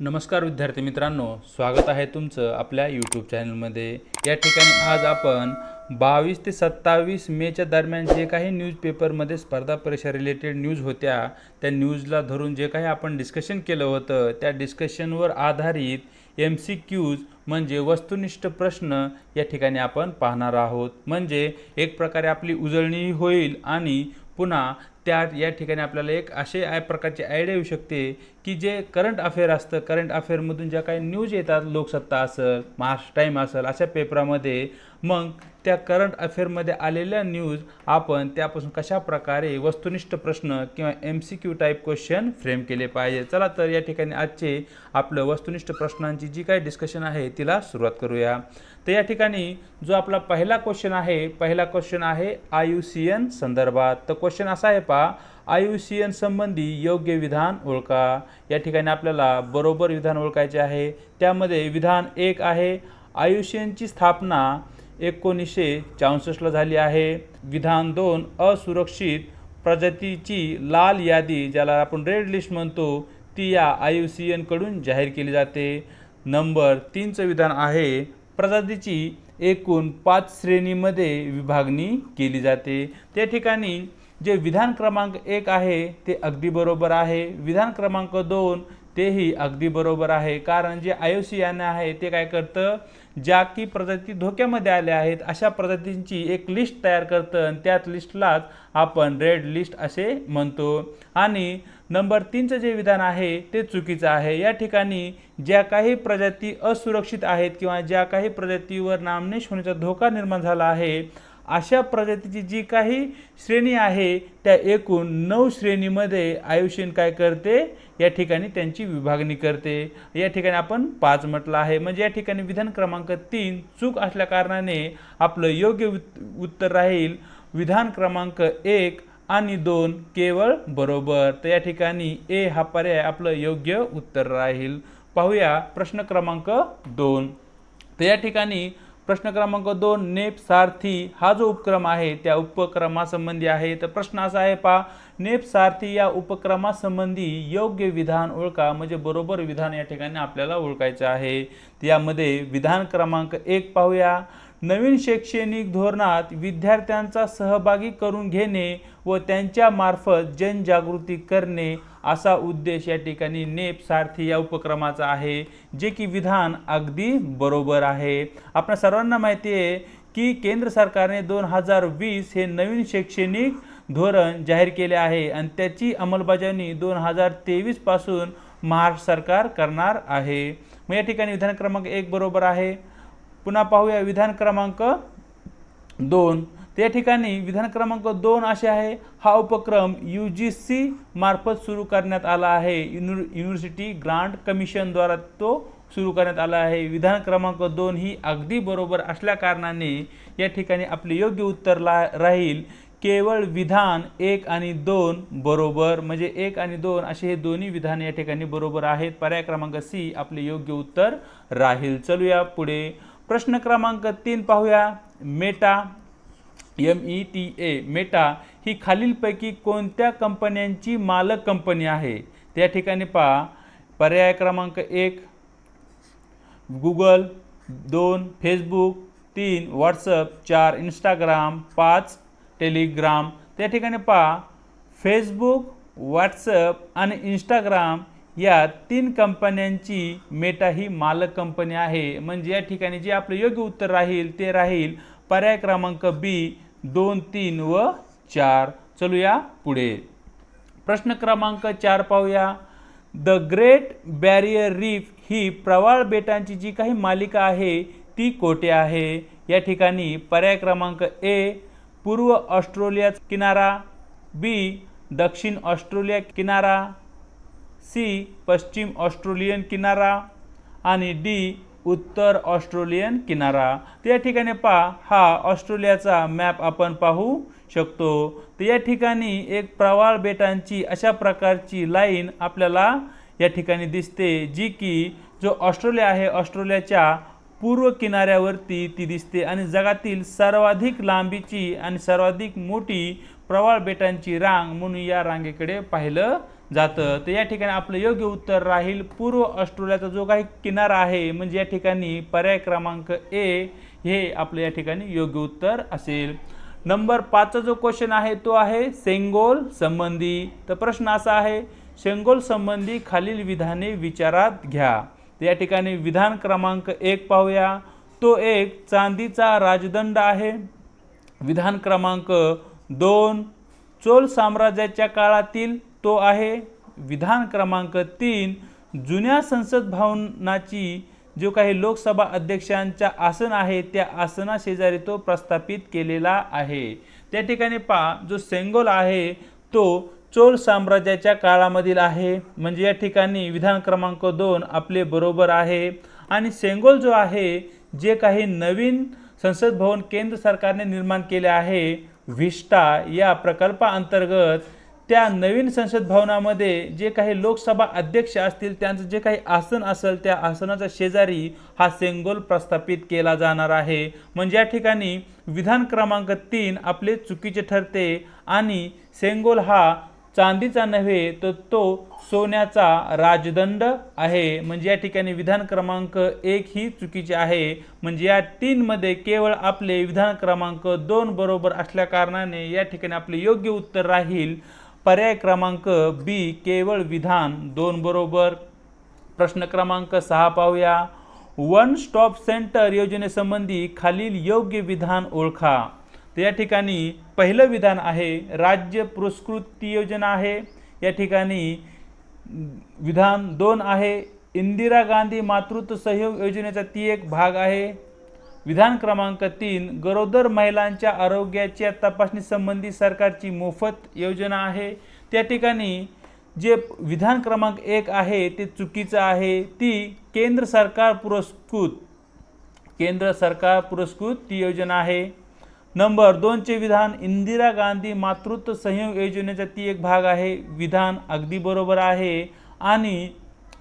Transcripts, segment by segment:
नमस्कार विद्यार्थी मित्रांनो, स्वागत आहे तुमचं आपल्या यूट्यूब चॅनलमध्ये। या ठिकाणी आज आपण 22 ते 27 मेच्या दरम्यान जे काही न्यूजपेपरमध्ये स्पर्धा परीक्षा रिलेटेड न्यूज होत्या, त्या न्यूजला धरून जे काही आपण डिस्कशन केलं होतं, त्या डिस्कशनवर आधारित MCQज म्हणजे वस्तुनिष्ठ प्रश्न या ठिकाणी आपण पाहणार आहोत। म्हणजे एक प्रकारे आपली उजळणी होईल आणि पुन्हा या ठिकाणी आपल्याला एक असे प्रकारची आयडिया येऊ शकते की जे करंट अफेअर असतं, करंट अफेअरमधून ज्या काही न्यूज येतात, लोकसत्ता असेल, महाराष्ट्र टाईम असेल, अशा पेपरामध्ये मग त्या करंट अफेअरमध्ये आलेल्या न्यूज आपण त्यापासून कशा प्रकारे वस्तुनिष्ठ प्रश्न किंवा MCQ टाईप क्वेश्चन फ्रेम केले पाहिजे। चला तर या ठिकाणी आजचे आपलं वस्तुनिष्ठ प्रश्नांची जी काही डिस्कशन आहे तिला सुरुवात करूया। तर या ठिकाणी जो आपला पहिला क्वेश्चन आहे IUCN संदर्भात। तर क्वेश्चन असा आहे IUCN संबंधी योग्य विधान ओळखा। या ठिकाणी आपल्याला बरोबर विधान ओळखायचे आहे। त्यामध्ये विधान 1 आहे, IUCNची स्थापना 1964 ला झाली आहे। विधान 2, असुरक्षित प्रजातीची लाल यादी ज्याला आपण रेड लिस्ट म्हणतो ती या IUCN कडून जाहीर केली जाते। नंबर 3चं विधान आहे, प्रजातीची एकूण 5 श्रेणीमध्ये विभागणी केली जाते। त्या ठिकाणी जे विधान क्रमांक 1 आहे ते अगदी बरोबर आहे। विधान क्रमांक 2 तेही अगदी बरोबर आहे, कारण जे IUCN आहे ते काय करतं, ज्या की प्रजाती धोक्यामध्ये आल्या आहेत अशा प्रजातींची एक लिस्ट तयार करतं आणि त्यात लिस्टलाच आपण रेड लिस्ट असे म्हणतो। आणि नंबर 3चं जे विधान आहे ते चुकीचं आहे। या ठिकाणी ज्या काही प्रजाती असुरक्षित आहेत किंवा ज्या काही प्रजातीवर नामशेष होण्याचा धोका निर्माण झाला आहे अशा प्रजातीची जी काही श्रेणी आहे त्या एकूण 9 श्रेणीमध्ये IUCN काय करते, या ठिकाणी त्यांची विभागणी करते। या ठिकाणी आपण 5 म्हटलं आहे, म्हणजे या ठिकाणी विधान क्रमांक 3 चूक असल्या कारणाने आपलं योग्य उत्तर राहील विधान क्रमांक 1 आणि 2 केवळ बरोबर। तर या ठिकाणी A हा पर्याय आपलं योग्य उत्तर राहील। पाहूया प्रश्न क्रमांक 2। तर या ठिकाणी प्रश्न क्रमांक 2, नेप सारथी हा जो उपक्रम आहे त्या उपक्रमासंबंधी आहे। तर प्रश्न असा आहे नेप सारथी या उपक्रमासंबंधी योग्य विधान ओळखा, म्हणजे बरोबर विधान या ठिकाणी आपल्याला ओळखायचं आहे। यामध्ये विधान क्रमांक 1 पाहूया, नवीन शैक्षणिक धोरणात विद्यार्थ्यांचा सहभागी करून घेणे व त्यांच्या मार्फत जनजागृती करणे असा उद्देश या ठिकाणी नेप सारथी या उपक्रमाचा आहे, जे की विधान अगदी बरोबर आहे। आपल्या सर्वांना माहिती आहे की केंद्र सरकारने 2020 हे नवीन शैक्षणिक धोरण जाहीर केले आहे आणि त्याची अंमलबजावणी 2023 पासून महाराष्ट्र सरकार करणार आहे। मग या ठिकाणी विधान क्रमांक 1 बरोबर आहे। पुन्हा पाहूया विधान क्रमांक 2। त्या ठिकाणी विधान क्रमांक 2 असे आहे, हा उपक्रम UGC मार्फत सुरू करण्यात आला आहे, युनिव्हर्सिटी ग्रांट कमिशन द्वारा तो सुरू करण्यात आला आहे। विधान क्रमांक 2 ही अगदी बरोबर असल्या कारणाने या ठिकाणी आपले योग्य उत्तर राहील केवळ विधान 1 आणि 2 बरोबर, म्हणजे 1 आणि 2 असे हे दोन्ही विधान या ठिकाणी बरोबर आहेत। पर्याय क्रमांक C आपले योग्य उत्तर राहील। चलूया पुढे प्रश्न क्रमांक 3 पाहूया, मेटा मेटा ही खालीलपैकी कोणत्या कंपन्यांची मालक कंपनी आहे। त्या ठिकाणी पर्याय क्रमांक 1 Google, 2 Facebook, 3 WhatsApp, 4 Instagram, 5 Telegram. त्या ठिकाणी फेसबुक, व्हॉट्सअप आणि इंस्टाग्राम या 3 कंपन्यांची मेटा ही मालक कंपनी आहे, म्हणजे या ठिकाणी जे आपलं योग्य उत्तर राहील ते राहील पर्याय क्रमांक B 2, 3 व 4। चलूया पुढे प्रश्न क्रमांक 4 पाहूया, द ग्रेट बॅरियर रीफ ही प्रवाळ बेटांची जी काही मालिका आहे ती कोठे आहे। या ठिकाणी पर्याय क्रमांक A पूर्व ऑस्ट्रेलिया किनारा, B दक्षिण ऑस्ट्रेलिया किनारा, C पश्चिम ऑस्ट्रेलियन किनारा आणि D उत्तर ऑस्ट्रेलियन किनारा। त्या ठिकाणी हा ऑस्ट्रेलियाचा मॅप आपण पाहू शकतो। तर या ठिकाणी एक प्रवाळ बेटांची अशा प्रकारची लाईन आपल्याला या ठिकाणी दिसते, जी की जो ऑस्ट्रेलिया आहे ऑस्ट्रेलियाच्या पूर्व किनाऱ्यावरती ती दिसते आणि जगातील सर्वाधिक लांबीची आणि सर्वाधिक मोठी प्रवाळ बेटांची रांग म्हणून या रांगेकडे पाहिलं जातं. तर या ठिकाणी आपलं योग्य उत्तर राहील पूर्व ऑस्ट्रेलियाचा जो काही किनारा आहे, म्हणजे या ठिकाणी पर्याय क्रमांक ए हे आपलं या ठिकाणी योग्य उत्तर असेल. नंबर 5चा जो क्वेश्चन आहे तो आहे सेंगोल संबंधी. तर प्रश्न असा आहे, सेंगोल संबंधी खालील विधाने विचारात घ्या. तर या ठिकाणी विधान क्रमांक 1 पाहूया. तो एक चांदीचा राजदंड आहे. विधान क्रमांक 2 चोल साम्राज्याच्या काळातील तो आहे. विधान क्रमांक 3 जुन्या संसद भवनाची जो काही लोकसभा अध्यक्षांच्या आसन आहे त्या आसना शेजारी तो प्रस्थापित केलेला आहे. त्या ठिकाणी पहा, जो सेंगोल आहे तो चोल साम्राज्याच्या काळामधील आहे, म्हणजे या ठिकाणी विधान क्रमांक 2 आपले बरोबर आहे. आणि सेंगोल जो आहे, जे काही नवीन संसद भवन केंद्र सरकारने निर्माण केले आहे व्हिस्टा या प्रकल्पाअंतर्गत, त्या नवीन संसद भवनामध्ये जे काही लोकसभा अध्यक्ष असतील त्यांचं जे काही आसन असेल त्या आसनाच्या शेजारी हा सेंगोल प्रस्थापित केला जाणार आहे. म्हणजे या ठिकाणी विधान क्रमांक 3 आपले चुकीचे ठरते आणि सेंगोल हा चांदीचा नव्हे तर तो सोन्याचा राजदंड आहे. म्हणजे या ठिकाणी विधान क्रमांक 1 ही चुकीचे आहे. म्हणजे या 3 मध्ये केवळ आपले विधान क्रमांक 2 बरोबर असल्या कारणाने या ठिकाणी आपले योग्य उत्तर राहील पर्याय क्रमांक बी केवळ विधान 2 बरोबर. प्रश्न क्रमांक 6 पाहूया. वन स्टॉप सेंटर योजनेसंबंधी खालील योग्य विधान ओळखा. तर या ठिकाणी पहिलं विधान आहे राज्य पुरस्कृत ती योजना आहे. या ठिकाणी विधान 2 आहे इंदिरा गांधी मातृत्व सहयोग योजनेचा ती एक भाग आहे. विधान क्रमांक 3 गरोदर महिलांच्या आरोग्याच्या तपासणी संबंधी सरकारची मोफत योजना आहे. त्या ठिकाणी जे विधान क्रमांक 1 आहे ते चुकीचं आहे. ती केंद्र सरकार पुरस्कृत ती योजना आहे. नंबर 2 चे विधान इंदिरा गांधी मातृत्व सहयोग योजनेचा ती एक भाग आहे. विधान अगदी बरोबर आहे. आणि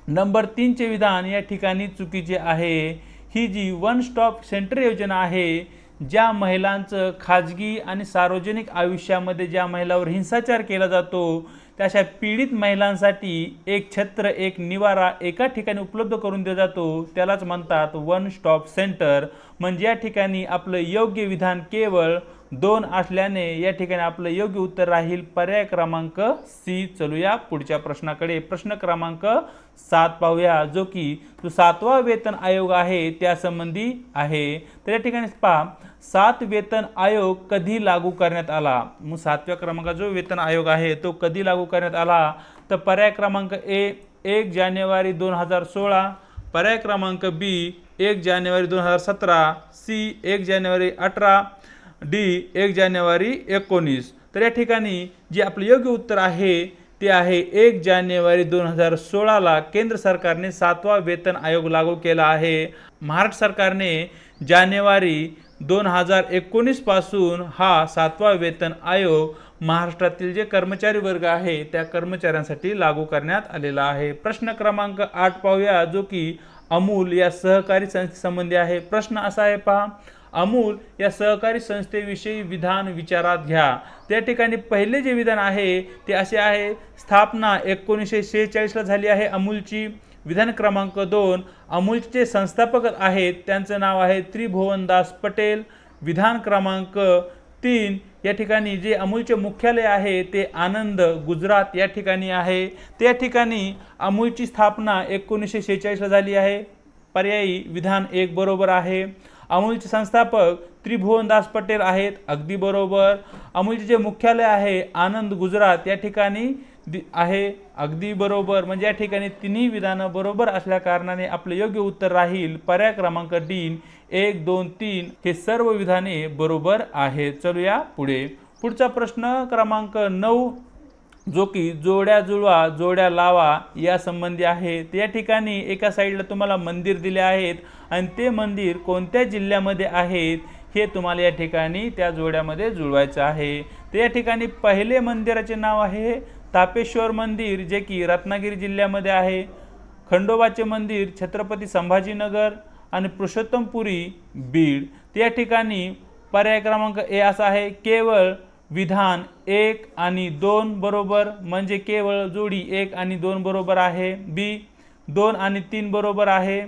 नंबर 3 चे विधान या ठिकाणी चुकीचे आहे. ही जी वन स्टॉप सेंटर योजना आहे, ज्या महिलांचं खाजगी आणि सार्वजनिक आयुष्यामध्ये ज्या महिलांवर हिंसाचार केला जातो त्याशा पीडित महिलांसाठी एक छत्र एक निवारा एका ठिकाणी उपलब्ध करून दिला जातो, त्यालाच म्हणतात वन स्टॉप सेंटर. म्हणजे या ठिकाणी आपलं योग्य विधान केवळ 2 असल्याने या ठिकाणी आपलं योग्य उत्तर राहील पर्याय क्रमांक सी. चलूया पुढच्या प्रश्नाकडे. प्रश्न क्रमांक 7 पाहूया, जो की जो 7वा वेतन आयोग आहे त्यासंबंधी आहे. तर या ठिकाणी पहा 7 वेतन आयोग कधी लागू करण्यात आला. मग 7व्या क्रमांकाचा जो वेतन आयोग आहे तो कधी लागू करण्यात आला. तर पर्याय क्रमांक ए 1 जानेवारी 2016, पर्याय क्रमांक बी 1 जानेवारी 2017, सी 1 जानेवारी 18, डी 1 जानेवारी 19. तर या ठिकाणी जे आपलं योग्य उत्तर आहे ते आहे 1 जानेवारी 2016ला केंद्र सरकारने 7वा वेतन आयोग लागू केला आहे. महाराष्ट्र सरकारने जानेवारी 2019 पासून हा 7वा वेतन आयोग महाराष्ट्रातील जे कर्मचारी वर्ग आहे त्या कर्मचाऱ्यांसाठी लागू करण्यात आलेला आहे. प्रश्न क्रमांक 8 पाहूया, जो की अमूल या सहकारी संस्थेसंबंधी आहे. प्रश्न असा आहे पहा, अमूल या सहकारी संस्थेविषयी विधान विचारात घ्या. त्या ठिकाणी पहिले जे विधान आहे ते असे आहे, स्थापना 1946ला झाली आहे अमूलची. विधान क्रमांक 2 अमूलचे संस्थापक आहेत त्यांचं नाव आहे त्रिभुवनदास पटेल. विधान क्रमांक 3 या ठिकाणी जे अमूलचे मुख्यालय आहे ते आनंद गुजरात या ठिकाणी आहे. त्या ठिकाणी अमूलची स्थापना 1946ला झाली आहे. पर्यायी विधान 1 बरोबर आहे. अमूलचे संस्थापक त्रिभुवनदास पटेल आहेत, अगदी बरोबर. अमूलचे जे मुख्यालय आहे आनंद गुजरात या ठिकाणी आहे, अगदी बरोबर. म्हणजे या ठिकाणी तिन्ही विधानं बरोबर असल्या कारणाने आपले योग्य उत्तर राहील पर्याय क्रमांक डी 1, 2, 3 हे सर्व विधाने बरोबर आहेत. चलूया पुढे. पुढचा प्रश्न क्रमांक 9, जो की जोड्या जुळवा जोड्या लावा या संबंधी आहे. या ठिकाणी एका साईडला तुम्हाला मंदिर दिले आहेत आणि ते मंदिर कोणत्या जिल्ह्यामध्ये आहेत हे तुम्हाला या ठिकाणी त्या जोड्यामध्ये जुळवायचं आहे. तर या ठिकाणी पहिले मंदिराचे नाव आहे तापेश्वर मंदिर, जे की रत्नागिरी जिल्ह्यामध्ये आहे. खंडोबाचे मंदिर छत्रपती संभाजीनगर आणि पुरुषोत्तमपुरी बीड. त्या ठिकाणी पर्याय क्रमांक ए असा आहे, केवळ विधान 1 आणि 2 बरोबर, म्हणजे केवळ जोडी 1 आणि 2 बरोबर आहे. बी 2 आणि 3 बरोबर आहे.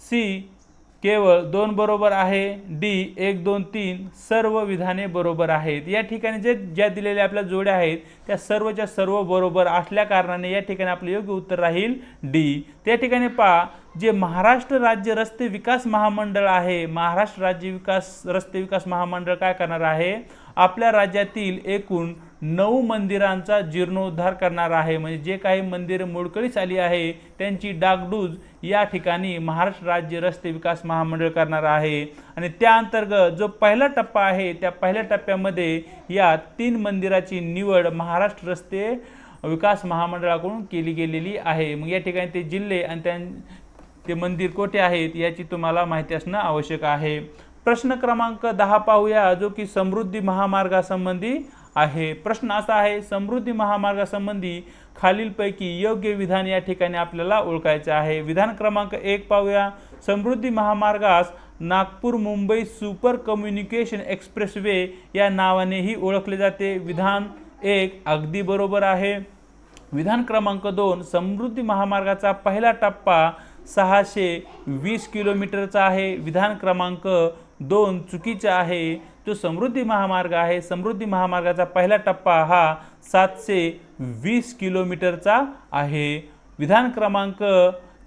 सी केवळ 2 बरोबर आहे. डी 1 2 3 सर्व विधाने बरोबर आहेत. या ठिकाणी ज्या दिलेल्या आपल्या जोड्या आहेत त्या सर्वच्या सर्व बरोबर असल्या कारणाने या ठिकाणी आपले योग्य उत्तर राहील डी. त्या ठिकाणी पहा, जे महाराष्ट्र राज्य रस्ते विकास महामंडळ आहे, महाराष्ट्र राज्य रस्ते विकास महामंडळ काय करणार आहे, आपल्या राज्यातील एकूण 9 मंदिरांचा जीर्णोद्धार करणार आहे. म्हणजे जे काही मंदिरे मोडकळीस आली आहे त्यांची डागडूज या ठिकाणी महाराष्ट्र राज्य रस्ते विकास महामंडळ करणार आहे. आणि त्या अंतर्गत जो पहिला टप्पा आहे त्या पहिल्या टप्प्यामध्ये या 3 मंदिराची निवड महाराष्ट्र रस्ते विकास महामंडळाकडून केली गेलेली आहे. मग या ठिकाणी ते जिल्हे आणि ते मंदिर कोठे आहेत याची तुम्हाला माहिती असणं आवश्यक आहे. प्रश्न क्रमांक 10 पाहूया, जो की समृद्धी महामार्गासंबंधी आहे. प्रश्न असा आहे, समृद्धी महामार्गासंबंधी खालीलपैकी योग्य विधान या ठिकाणी आपल्याला ओळखायचे आहे. विधान क्रमांक 1 पाहूया, समृद्धी महामार्गास Nagpur Mumbai super communication expressway या नावानेही ओळखले जाते. विधान 1 अगदी बरोबर आहे. विधान क्रमांक 2, समृद्धी महामार्गाचा पहिला टप्पा 620 किलोमीटरचा आहे. विधान क्रमांक 2 चुकीचे आहे. जो समृद्धी महामार्ग आहे, समृद्धी महामार्गाचा पहिला टप्पा हा 720 किलोमीटरचा आहे. विधान क्रमांक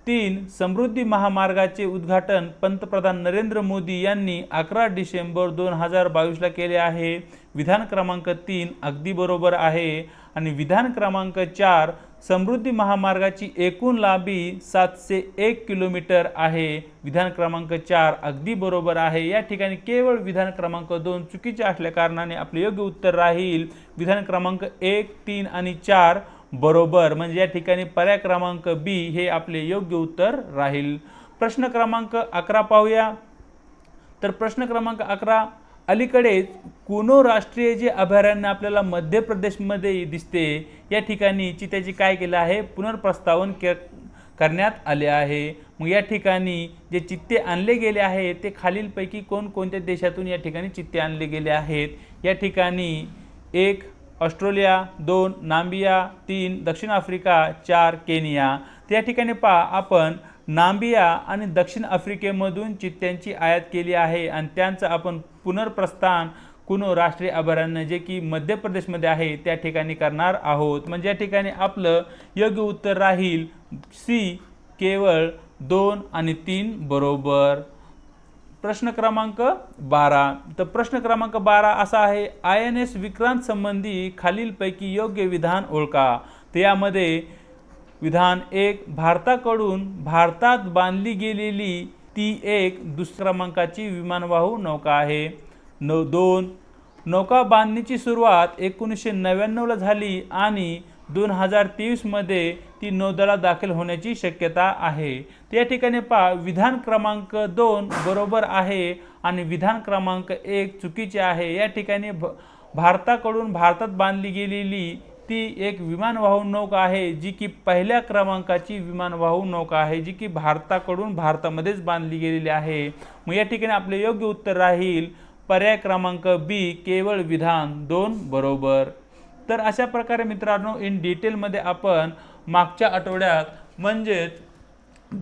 3, समृद्धी महामार्गाचे उद्घाटन पंतप्रधान नरेंद्र मोदी यांनी 11 डिसेंबर 2022 ला केले आहे. विधान क्रमांक 3 अगदी बरोबर आहे. आणि विधान क्रमांक 4, समृद्धी महामार्गाची एकूण लांबी 701 किलोमीटर आहे. विधान क्रमांक 4 अगदी बरोबर आहे. या ठिकाणी केवळ विधान क्रमांक 2 चुकीचे असल्या कारणाने आपले योग्य उत्तर राहील विधान क्रमांक 1, 3 आणि 4 बरोबर. म्हणजे या ठिकाणी पर्याय क्रमांक बी हे आपले योग्य उत्तर राहील. प्रश्न क्रमांक 11 पाहूया. तर प्रश्न क्रमांक 11, अलीकडेच कुनो राष्ट्रीय जे अभयारण्य आपल्याला मध्य प्रदेशमध्ये दिसते या ठिकाणी चित्याची काय केलं आहे, पुनर्प्रस्तावन करण्यात आले आहे. मग या ठिकाणी जे चित्ते आणले गेले आहेत ते खालीलपैकी कोणकोणत्या देशातून या ठिकाणी चित्ते आणले गेले आहेत. या ठिकाणी 1 ऑस्ट्रेलिया, 2 नाम्बिया, 3 दक्षिण आफ्रिका, 4 केनिया. त्या ठिकाणी पहा, आपण नाम्बिया आणि दक्षिण आफ्रिकेमधून चित्त्यांची आयात केली आहे आणि त्यांचं आपण पुनर्प्रस्थान कुनो राष्ट्रीय अभयारण्य जे की मध्य प्रदेशमध्ये आहे त्या ठिकाणी करणार आहोत. म्हणजे या ठिकाणी आपलं योग्य उत्तर राहील सी केवळ 2 आणि 3 बरोबर. प्रश्न क्रमांक 12. तर प्रश्न क्रमांक 12 असा आहे, INS विक्रांत संबंधी खालीलपैकी योग्य विधान ओळखा. तर यामध्ये विधान 1, भारताकडून भारतात बांधली गेलेली ती एक दुसऱ्या क्रमांकाची विमानवाहू नौका आहे. 2, नौका बांधणीची सुरुवात 1999 ला झाली आणि 2023 मध्ये ती नौदलात दाखल होण्याची शक्यता आहे. त्या ठिकाणी पहा, विधान क्रमांक 2 बरोबर आहे आणि विधान क्रमांक 1 चुकीचे आहे. या ठिकाणी भारताकडून भारतात बांधली गेलेली ती एक विमानवाहू नौका आहे जी की पहिल्या क्रमांकाची विमानवाहू नौका आहे जी की भारताकडून भारतामध्येच बांधली गेलेली आहे. मग या ठिकाणी आपले योग्य उत्तर राहील पर्याय क्रमांक बी केवळ विधान 2 बरोबर. तर अशा प्रकारे मित्रांनो इन डिटेलमध्ये आपण मागच्या आठवड्यात म्हणजेच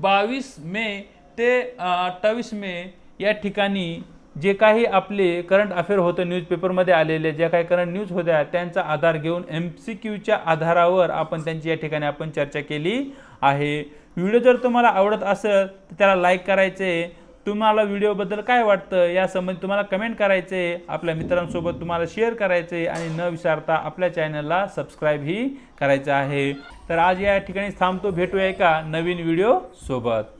22 मे ते 28 मे या ठिकाणी जे काही आपले करंट अफेअर होतं न्यूजपेपरमध्ये आलेले ज्या काही करंट न्यूज होत्या त्यांचा आधार घेऊन MCQच्या आधारावर आपण त्यांची या ठिकाणी आपण चर्चा केली आहे. व्हिडिओ जर तुम्हाला आवडत असेल तर त्याला लाईक करायचे. तुम्हाला व्हिडिओबद्दल काय वाटतं यासंबंधी तुम्हाला कमेंट करायचे, आपल्या मित्रांसोबत तुम्हाला शेअर करायचे आणि न विसरता आपल्या चॅनलला सबस्क्राईब ही करायचं आहे. तर आज या ठिकाणी थांबतो, भेटूया एका नवीन व्हिडिओ सोबत.